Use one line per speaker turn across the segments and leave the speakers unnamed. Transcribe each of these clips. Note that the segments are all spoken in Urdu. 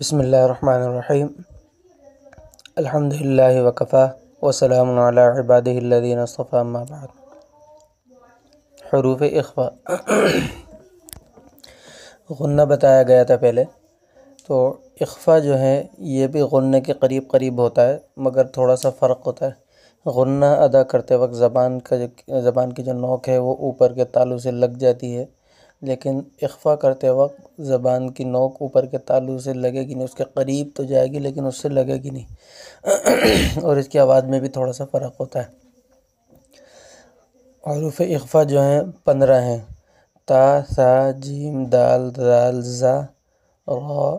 بسم اللہ الرحمن الرحیم الحمدللہ وکفا وسلام علی عبادہ الذین اصطفی اما بعد۔ حروف اخفاء غنہ بتایا گیا تھا پہلے، تو اخفاء جو ہے یہ بھی غنہ کے قریب قریب ہوتا ہے، مگر تھوڑا سا فرق ہوتا ہے۔ غنہ ادا کرتے وقت زبان کی جو نوک ہے وہ اوپر کے تالو سے لگ جاتی ہے، لیکن اخفاء کرتے وقت زبان کی نوک اوپر کے تالو سے لگے گی نہیں، اس کے قریب تو جائے گی لیکن اس سے لگے گی نہیں اور اس کی آواز میں بھی تھوڑا سا فرق ہوتا ہے۔ حروف اخفاء جو ہیں 15 ہیں: تا، ثا، جیم، دال، ذال، زا، را،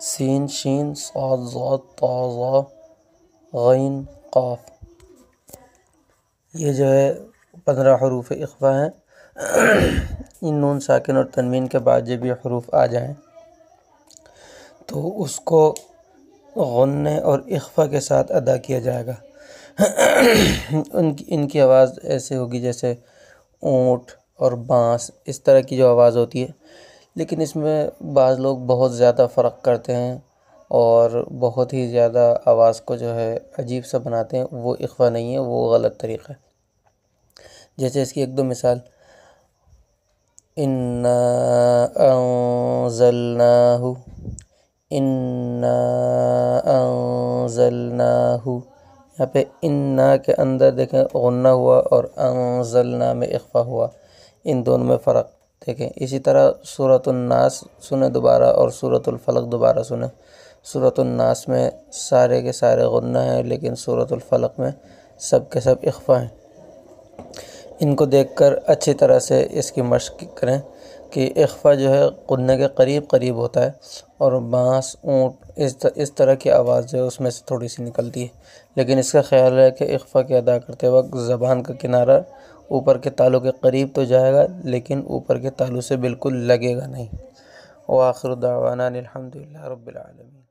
سین، شین، صاد، ضاد، طا، ظا، غین، قاف۔ یہ جو ہے 15 حروف اخفاء ہیں۔ ان نون ساکن اور تنوین کے بعد جب یہ حروف آ جائیں تو اس کو غنّے اور اخفاء کے ساتھ ادا کیا جائے گا۔ ان کی آواز ایسے ہوگی جیسے اونٹ اور بانس، اس طرح کی جو آواز ہوتی ہے، لیکن اس میں بعض لوگ بہت زیادہ فرق کرتے ہیں اور بہت ہی زیادہ آواز کو جو ہے عجیب سا بناتے ہیں۔ وہ اخفاء نہیں ہے، وہ غلط طریقہ ہے۔ جیسے اس کی ایک دو مثال: اِنَّا أَنزَلْنَاهُ، اِنَّا أَنزَلْنَاهُ۔ یہاں پہ اِنَّا کے اندر دیکھیں غنہ ہوا اور انزلنا میں اخفاء ہوا، ان دونوں میں فرق دیکھیں۔ اسی طرح سورۃ الناس سنیں دوبارہ اور سورۃ الفلق دوبارہ سنیں۔ سورۃ الناس میں سارے کے سارے غنہ ہیں، لیکن سورۃ الفلق میں سب کے سب اخفاء ہیں۔ ان کو دیکھ کر اچھی طرح سے اس کی مشق کریں کہ اخفاء جو ہے غنہ کے قریب قریب ہوتا ہے، اور بانس، اونٹ، اس طرح کی آواز جو ہے اس میں سے تھوڑی سی نکلتی ہے، لیکن اس کا خیال ہے کہ اخفاء کے ادا کرتے وقت زبان کا کنارہ اوپر کے تالو کے قریب تو جائے گا، لیکن اوپر کے تالو سے بالکل لگے گا نہیں۔ وآخر دعوانا الحمدللہ رب العالمین۔